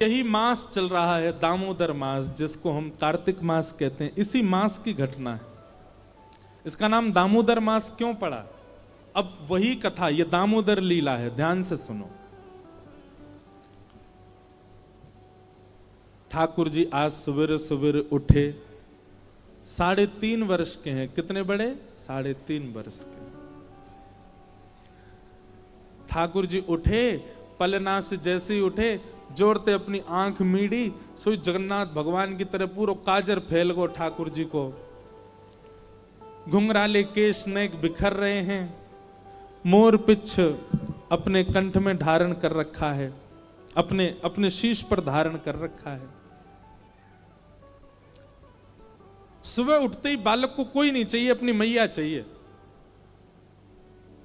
यही मास चल रहा है, दामोदर मास, जिसको हम कार्तिक मास कहते हैं। इसी मास की घटना है। इसका नाम दामोदर मास क्यों पड़ा? अब वही कथा, ये दामोदर लीला है, ध्यान से सुनो। ठाकुर जी आज सवेरे सवेरे उठे, 3.5 वर्ष के हैं। कितने बड़े? 3.5 वर्ष के। ठाकुर जी उठे, पलना से जैसे ही उठे, जोड़ते अपनी आंख मीड़ी, सोई जगन्नाथ भगवान की तरह पूरा काजर फैल गो ठाकुर जी को। घुंघराले केश नेक बिखर रहे हैं, मोर पिछ अपने कंठ में धारण कर रखा है, अपने अपने शीश पर धारण कर रखा है। सुबह उठते ही बालक को कोई नहीं चाहिए, अपनी मैया चाहिए।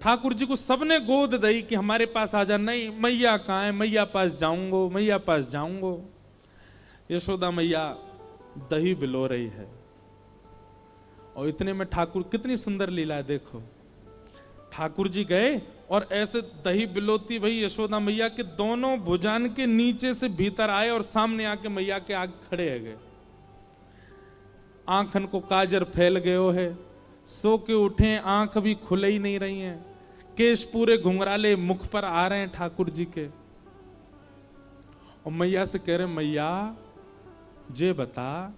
ठाकुर जी को सबने गोद दी कि हमारे पास आ जा। नहीं, मैया कहाँ है? मैया पास जाऊंगो, मैया पास जाऊंगो। यशोदा मैया दही बिलो रही है, और इतने में ठाकुर, कितनी सुंदर लीला है देखो। ठाकुर जी गए और ऐसे दही बिलोती भाई यशोदा मैया के दोनों भुजान के नीचे से भीतर आए और सामने आके मैया के आगे खड़े है गए। आंखन को काजर फैल गयो है, सो के उठे, आंख भी खुले ही नहीं रही हैं, केश पूरे घुंघराले मुख पर आ रहे हैं ठाकुर जी के। और मैया से कह रहे, मैया जे बता,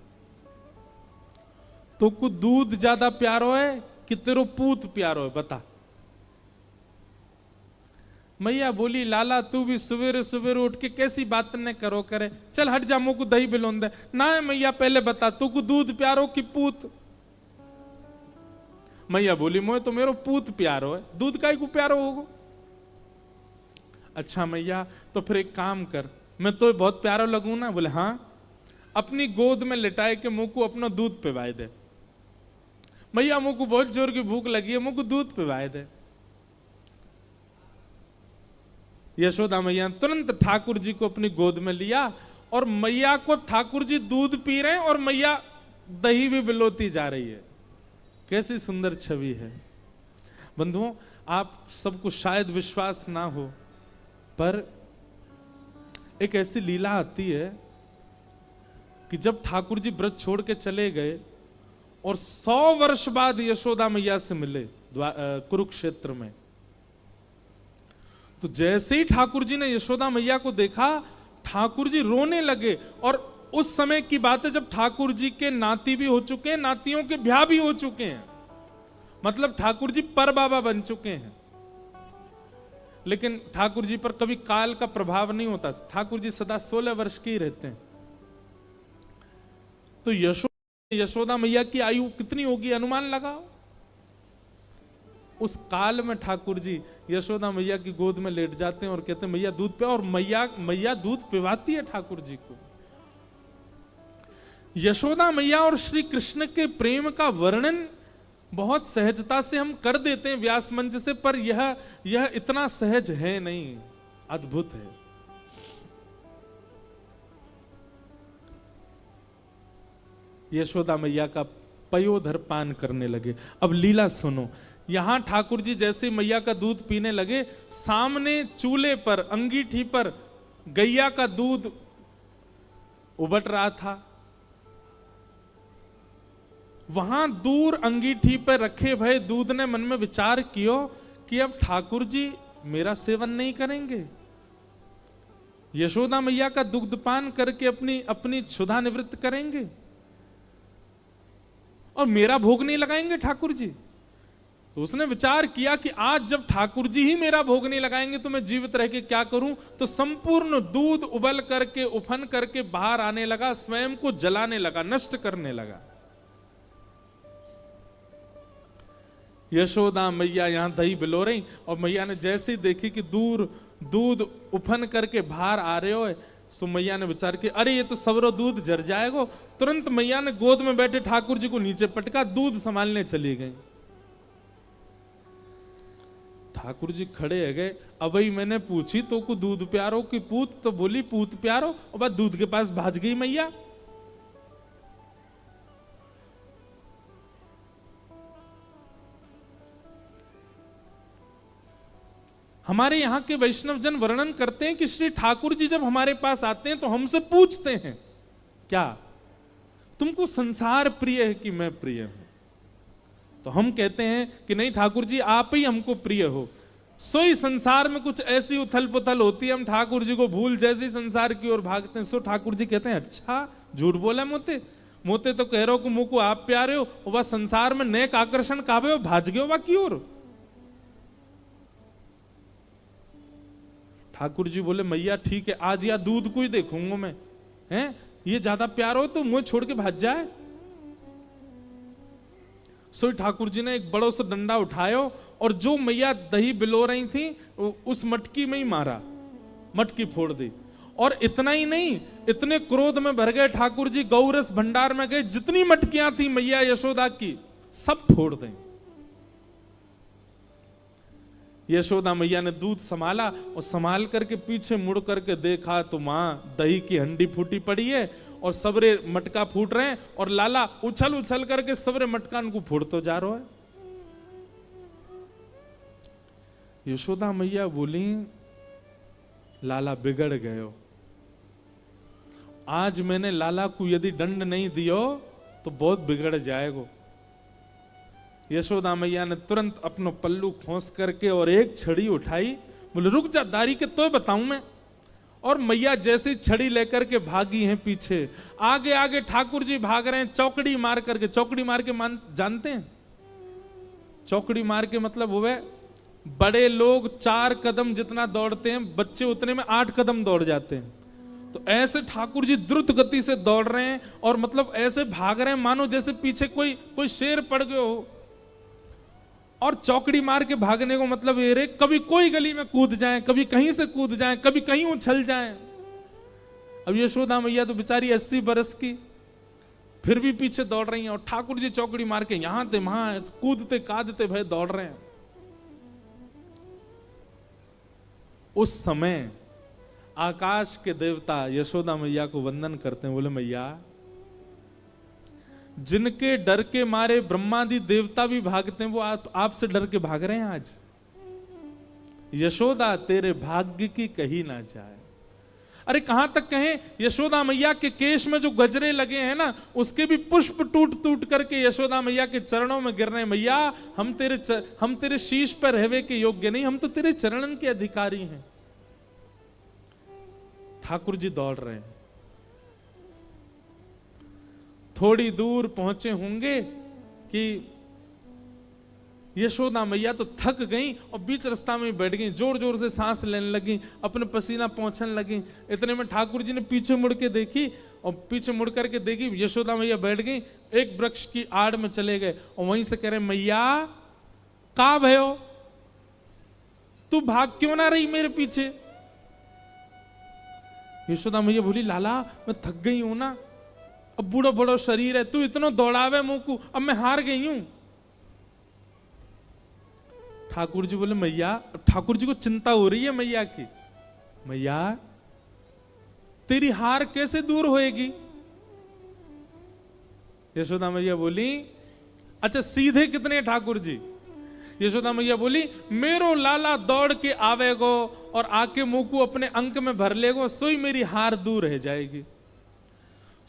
तो को दूध ज्यादा प्यारो है कि तेरो पूत प्यारो है, बता। मैया बोली, लाला तू भी सवेरे सवेरे उठ के कैसी बात न करो करे, चल हट जा, मुझको दही बिलोन दे। ना है मैया, पहले बता तू को दूध प्यारो कि पूत? मैया बोली, मोए तो मेरो पूत प्यारो है, दूध काहे को प्यारो होगो? अच्छा मैया, तो फिर एक काम कर, मैं तो बहुत प्यारो लगूं ना? बोले हाँ। अपनी गोद में लिटाए के मुंह को अपना दूध पिवाए दे। मैया, मुंह को बहुत जोर की भूख लगी है, मुंह को दूध पिवाए दे। यशोदा मैया तुरंत ठाकुर जी को अपनी गोद में लिया, और मैया को ठाकुर जी दूध पी रहे हैं और मैया दही भी बिलोती जा रही है। कैसी सुंदर छवि है बंधुओं। आप सबको शायद विश्वास ना हो, पर एक ऐसी लीला आती है कि जब ठाकुर जी व्रत छोड़ के चले गए और 100 वर्ष बाद यशोदा मैया से मिले कुरुक्षेत्र में, तो जैसे ही ठाकुर जी ने यशोदा मैया को देखा, ठाकुर जी रोने लगे। और उस समय की बात है जब ठाकुर जी के नाती भी हो चुके हैं, नातियों के ब्याह भी हो चुके हैं, मतलब ठाकुर जी पर बाबा बन चुके हैं। लेकिन ठाकुर जी पर कभी काल का प्रभाव नहीं होता, ठाकुर जी सदा 16 वर्ष के ही रहते हैं। तो यशोदा मैया की आयु कितनी होगी, अनुमान लगाओ। उस काल में ठाकुर जी यशोदा मैया की गोद में लेट जाते हैं और कहते हैं, मैया दूध पिया। और मैया दूध पिवाती है ठाकुर जी को। यशोदा मैया और श्री कृष्ण के प्रेम का वर्णन बहुत सहजता से हम कर देते हैं व्यास मंच से, पर यह इतना सहज है नहीं, अद्भुत है। यशोदा मैया का पयोधर पान करने लगे। अब लीला सुनो। यहां ठाकुर जी जैसे मैया का दूध पीने लगे, सामने चूल्हे पर, अंगीठी पर गैया का दूध उबट रहा था। वहां दूर अंगीठी पर रखे भय दूध ने मन में विचार किया कि अब ठाकुर जी मेरा सेवन नहीं करेंगे, यशोदा मैया का दुग्धपान करके अपनी अपनी क्षुधा निवृत्त करेंगे, और मेरा भोग नहीं लगाएंगे ठाकुर जी। तो उसने विचार किया कि आज जब ठाकुर जी ही मेरा भोग नहीं लगाएंगे तो मैं जीवित रह के क्या करूं। तो संपूर्ण दूध उबल करके, उफन करके बाहर आने लगा, स्वयं को जलाने लगा, नष्ट करने लगा। यशोदा मैया यहां दही बिलो रही, और मैया ने जैसे ही देखी कि दूर दूध उफन करके बाहर आ रहे हो, सो मैया ने विचार किया, अरे ये तो सवरो दूध जर जाएगा। तुरंत मैया ने गोद में बैठे ठाकुर जी को नीचे पटका, दूध संभालने चली गई। ठाकुर जी खड़े है गए। अब ही मैंने पूछी तो को दूध प्यारो कि पूत? तो बोली पूत प्यारो, और बाद दूध के पास भाज गई मैया। हमारे यहाँ के वैष्णव जन वर्णन करते हैं कि श्री ठाकुर जी जब हमारे पास आते हैं तो हमसे पूछते हैं, क्या तुमको संसार प्रिय है कि मैं प्रिय हूं? तो हम कहते हैं कि नहीं ठाकुर जी, आप ही हमको प्रिय हो। सोई संसार में कुछ ऐसी उथल पुथल होती है, हम ठाकुर जी को भूल जैसे संसार की ओर भागते हैं। सो ठाकुर जी कहते हैं, अच्छा झूठ बोला मोते, मोते तो कह रहे हो कि मुझको आप प्यारे हो, वह संसार में नेक आकर्षण कावे हो, भाज गए हो बाकी ओर। ठाकुर जी बोले, मैया ठीक है, आज या दूध को ही देखूंगा मैं, हैं ये ज्यादा प्यार हो तो मुझे छोड़ के भाज जाए। सो ठाकुर जी ने एक बड़ो सा डंडा उठायो और जो मैया दही बिलो रही थी उस मटकी में ही मारा, मटकी फोड़ दी। और इतना ही नहीं, इतने क्रोध में भर गए ठाकुर जी, गौरस भंडार में गए, जितनी मटकियां थी मैया यशोदा की सब फोड़ दें। यशोदा मैया ने दूध संभाला और संभाल करके पीछे मुड़ करके देखा तो मां दही की हंडी फूटी पड़ी है और सबरे मटका फूट रहे हैं और लाला उछल उछल करके सबरे मटकान को फोड़ते जा रहा है। यशोदा मैया बोली, लाला बिगड़ गयो, आज मैंने लाला को यदि दंड नहीं दियो तो बहुत बिगड़ जाएगा। यशोदा मैया ने तुरंत अपनो पल्लू खोस करके और एक छड़ी उठाई, बोले रुक जा दारी के तो बताऊं मैं। और मैया जैसी छड़ी लेकर के भागी हैं पीछे, आगे आगे ठाकुर जी भाग रहे हैं चौकड़ी मार करके। चौकड़ी मार के जानते हैं चौकड़ी मार के मतलब हुए, बड़े लोग 4 कदम जितना दौड़ते हैं, बच्चे उतने में 8 कदम दौड़ जाते हैं। तो ऐसे ठाकुर जी द्रुत गति से दौड़ रहे हैं और मतलब ऐसे भाग रहे हैं मानो जैसे पीछे कोई शेर पड़ गए हो। और चौकड़ी मार के भागने को मतलब ये रे, कभी कोई गली में कूद जाएं, कभी कहीं से कूद जाएं, कभी कहीं उछल जाएं। अब यशोदा मैया तो बेचारी 80 बरस की, फिर भी पीछे दौड़ रही हैं और ठाकुर जी चौकड़ी मार के यहां थे वहां कूदते कादते भय दौड़ रहे हैं। उस समय आकाश के देवता यशोदा मैया को वंदन करते हैं, बोले मैया, जिनके डर के मारे ब्रह्मादि देवता भी भागते हैं वो आपसे डर के भाग रहे हैं आज। यशोदा तेरे भाग्य की कही ना जाए। अरे कहां तक कहें, यशोदा मैया के केश में जो गजरे लगे हैं ना, उसके भी पुष्प टूट टूट करके यशोदा मैया के चरणों में गिर रहे हैं। मैया हम तेरे शीश पर रहवे के योग्य नहीं, हम तो तेरे चरणन के अधिकारी हैं। ठाकुर जी दौड़ रहे हैं, थोड़ी दूर पहुंचे होंगे कि यशोदा मैया तो थक गई और बीच रास्ता में बैठ गई, जोर जोर से सांस लेने लगी, अपने पसीना पहुंचने लगी। इतने में ठाकुर जी ने पीछे मुड़ के देखी और पीछे मुड़ करके देखी यशोदा मैया बैठ गई, एक वृक्ष की आड़ में चले गए और वहीं से कह रहे, मैया का भयो, तू भाग क्यों ना रही मेरे पीछे? यशोदा मैया बोली, लाला मैं थक गई हूं ना, अब बूढ़ो बड़ो शरीर है, तू इतना दौड़ावे मुंह को, अब मैं हार गई हूं। ठाकुर जी बोले, मैया, ठाकुर जी को चिंता हो रही है मैया की, मैया तेरी हार कैसे दूर होएगी? यशोदा मैया बोली, अच्छा सीधे कितने ठाकुर जी? यशोदा मैया बोली, मेरो लाला दौड़ के आवेगो और आके मुंह को अपने अंक में भर लेगो, सोई मेरी हार दूर रह जाएगी।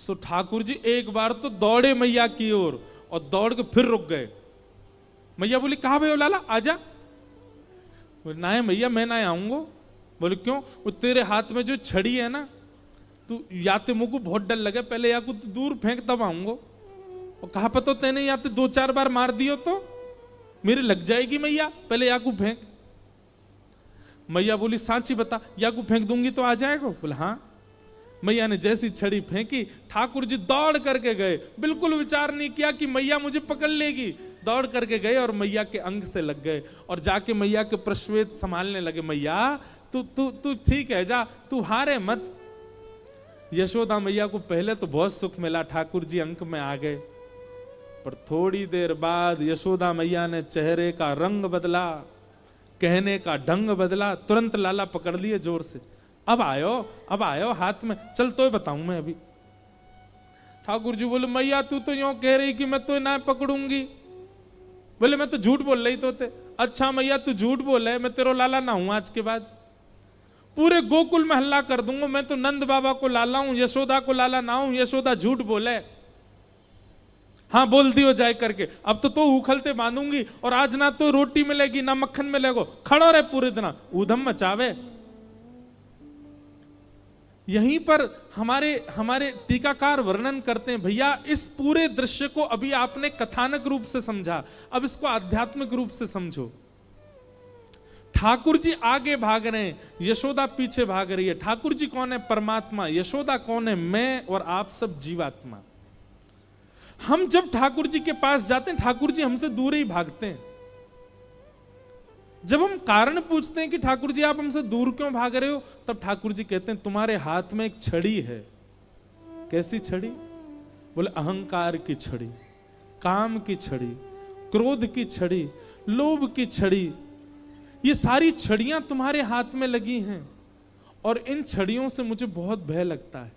सो ठाकुर जी एक बार तो दौड़े मैया की ओर और दौड़ के फिर रुक गए। मैया बोली, कहां भयो लाला, आजा। बोले, ना है मैया मैं ना आऊंगा। बोले क्यों? वो तेरे हाथ में जो छड़ी है ना, तू या तो मुंह को बहुत डर लगे, पहले या को तू दूर फेंक तब आऊंगा। और कहा पता तो तेने या तो 2-4 बार मार दियो तो मेरे लग जाएगी मैया, पहले या को फेंक। मैया बोली, सांची बता, या को फेंक दूंगी तो आ जाएगा? बोले हाँ। मैया ने जैसी छड़ी फेंकी, ठाकुर जी दौड़ करके गए, बिल्कुल विचार नहीं किया कि मैया मुझे पकड़ लेगी, दौड़ करके गए और मैया के अंग से लग गए और जाके मैया के प्रश्वेत संभालने लगे। मैया तू ठीक है, जा, तू हारे मत। यशोदा मैया को पहले तो बहुत सुख मिला, ठाकुर जी अंक में आ गए, पर थोड़ी देर बाद यशोदा मैया ने चेहरे का रंग बदला, कहने का ढंग बदला, तुरंत लाला पकड़ लिए जोर से, अब आयो हाथ में, चल तो बताऊं मैं अभी। ठाकुर जी बोले, मैया तू तो यूं कह रही कि मैं तो ना पकड़ूंगी। बोले मैं तो झूठ बोल रही तो अच्छा मैया तू झूठ बोले, मैं तेरो लाला ना हूं आज के बाद, पूरे गोकुल में हल्ला कर दूंगा मैं तो नंद बाबा को लाला हूं, यशोदा को लाला ना हूं, यशोदा झूठ बोले। हाँ बोल दियो जाए करके, अब तो उखलते बांधूंगी और आज ना तो रोटी मिलेगी ना मक्खन मिलेगा, खड़ो रहे पूरे दिन ऊधम मचावे। यहीं पर हमारे टीकाकार वर्णन करते हैं, भैया इस पूरे दृश्य को अभी आपने कथानक रूप से समझा, अब इसको आध्यात्मिक रूप से समझो। ठाकुर जी आगे भाग रहे हैं, यशोदा पीछे भाग रही है। ठाकुर जी कौन है? परमात्मा। यशोदा कौन है? मैं और आप सब जीवात्मा। हम जब ठाकुर जी के पास जाते हैं, ठाकुर जी हमसे दूर ही भागते हैं। जब हम कारण पूछते हैं कि ठाकुर जी आप हमसे दूर क्यों भाग रहे हो, तब ठाकुर जी कहते हैं तुम्हारे हाथ में एक छड़ी है। कैसी छड़ी? बोले अहंकार की छड़ी, काम की छड़ी, क्रोध की छड़ी, लोभ की छड़ी। ये सारी छड़ियां तुम्हारे हाथ में लगी हैं और इन छड़ियों से मुझे बहुत भय लगता है।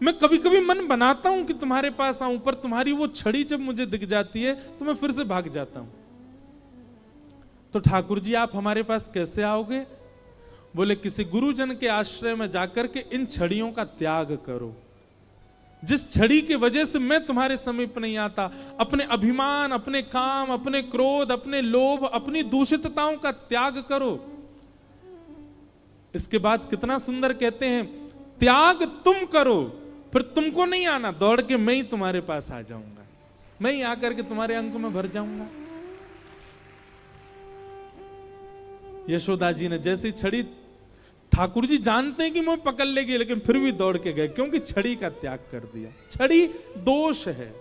मैं कभी कभी मन बनाता हूं कि तुम्हारे पास आऊं, पर तुम्हारी वो छड़ी जब मुझे दिख जाती है तो मैं फिर से भाग जाता हूं। तो ठाकुर जी आप हमारे पास कैसे आओगे? बोले किसी गुरुजन के आश्रय में जाकर के इन छड़ियों का त्याग करो। जिस छड़ी की वजह से मैं तुम्हारे समीप नहीं आता, अपने अभिमान, अपने काम, अपने क्रोध, अपने लोभ, अपनी दूषितताओं का त्याग करो। इसके बाद कितना सुंदर कहते हैं, त्याग तुम करो, फिर तुमको नहीं आना, दौड़ के मैं ही तुम्हारे पास आ जाऊंगा, मैं ही आकर के तुम्हारे अंक में भर जाऊंगा। यशोदा जी ने जैसी छड़ी, ठाकुर जी जानते हैं कि मुझे पकड़ लेगी, लेकिन फिर भी दौड़ के गए, क्योंकि छड़ी का त्याग कर दिया। छड़ी दोष है।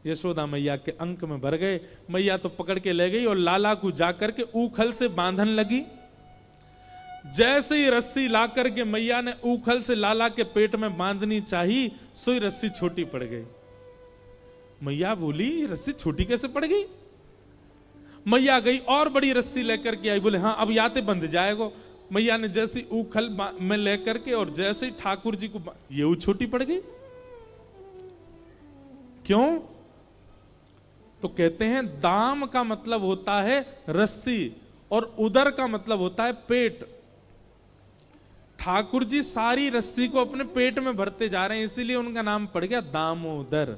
यशोदा मैया के अंक में भर गए। मैया तो पकड़ के ले गई और लाला को जाकर के ऊखल से बांधन लगी। जैसे ही रस्सी ला करके मैया ने ऊखल से लाला के पेट में बांधनी चाहिए, सोई रस्सी छोटी पड़ गई। मैया बोली रस्सी छोटी कैसे पड़ गई? मैया गई और बड़ी रस्सी लेकर के आई, बोले हाँ अब याते बंध जाएगा। मैया ने जैसी ऊखल में लेकर के और जैसे ही ठाकुर जी को, ये छोटी पड़ गई। क्यों? तो कहते हैं दाम का मतलब होता है रस्सी और उदर का मतलब होता है पेट। ठाकुर जी सारी रस्सी को अपने पेट में भरते जा रहे हैं, इसीलिए उनका नाम पड़ गया दामोदर।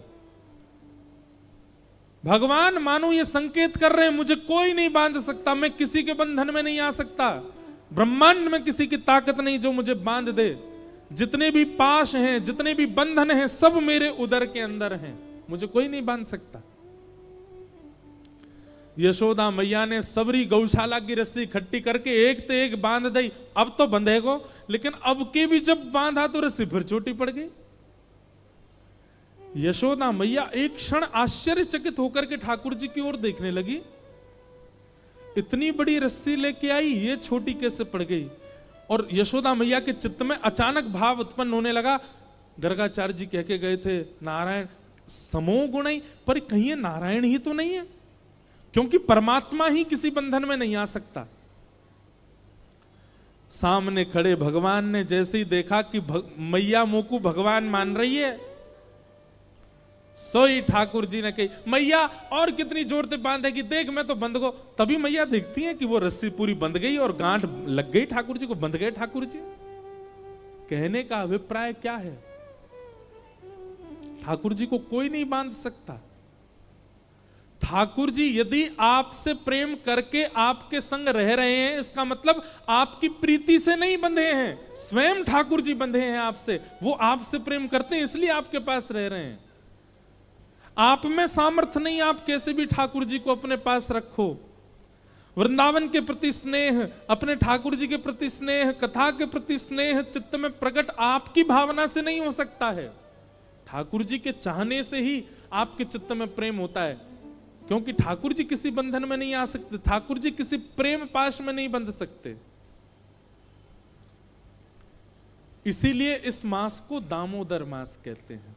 भगवान मानो ये संकेत कर रहे हैं मुझे कोई नहीं बांध सकता, मैं किसी के बंधन में नहीं आ सकता, ब्रह्मांड में किसी की ताकत नहीं जो मुझे बांध दे। जितने भी पाश हैं, जितने भी बंधन हैं, सब मेरे उदर के अंदर हैं, मुझे कोई नहीं बांध सकता। यशोदा मैया ने सबरी गौशाला की रस्सी इकट्ठी करके एक तो एक बांध दी। अब तो बंधेगो, लेकिन अब के भी जब बांधा तो रस्सी फिर छोटी पड़ गई। यशोदा मैया एक क्षण आश्चर्यचकित होकर के ठाकुर जी की ओर देखने लगी। इतनी बड़ी रस्सी लेके आई, ये छोटी कैसे पड़ गई? और यशोदा मैया के चित्त में अचानक भाव उत्पन्न होने लगा। गर्गाचार्य जी कह के गए थे नारायण समो गुण, पर कहीं नारायण ही तो नहीं है, क्योंकि परमात्मा ही किसी बंधन में नहीं आ सकता। सामने खड़े भगवान ने जैसे ही देखा कि मैया मोकू भगवान मान रही है, सोई ठाकुर जी ने कही मैया और कितनी जोर से बांधेगी, देख मैं तो बंध गो। तभी मैया देखती है कि वो रस्सी पूरी बंध गई और गांठ लग गई ठाकुर जी को, बंध गए ठाकुर जी। कहने का अभिप्राय क्या है? ठाकुर जी को कोई नहीं बांध सकता। ठाकुर जी यदि आपसे प्रेम करके आपके संग रह रहे हैं, इसका मतलब आपकी प्रीति से नहीं बंधे हैं, स्वयं ठाकुर जी बंधे हैं आपसे। वो आपसे प्रेम करते हैं इसलिए आपके पास रह रहे हैं। आप में सामर्थ्य नहीं, आप कैसे भी ठाकुर जी को अपने पास रखो। वृंदावन के प्रति स्नेह, अपने ठाकुर जी के प्रति स्नेह, कथा के प्रति स्नेह चित्त में प्रकट आपकी भावना से नहीं हो सकता है, ठाकुर जी के चाहने से ही आपके चित्त में प्रेम होता है। क्योंकि ठाकुर जी किसी बंधन में नहीं आ सकते, ठाकुर जी किसी प्रेम पाश में नहीं बंध सकते। इसीलिए इस मास को दामोदर मास कहते हैं।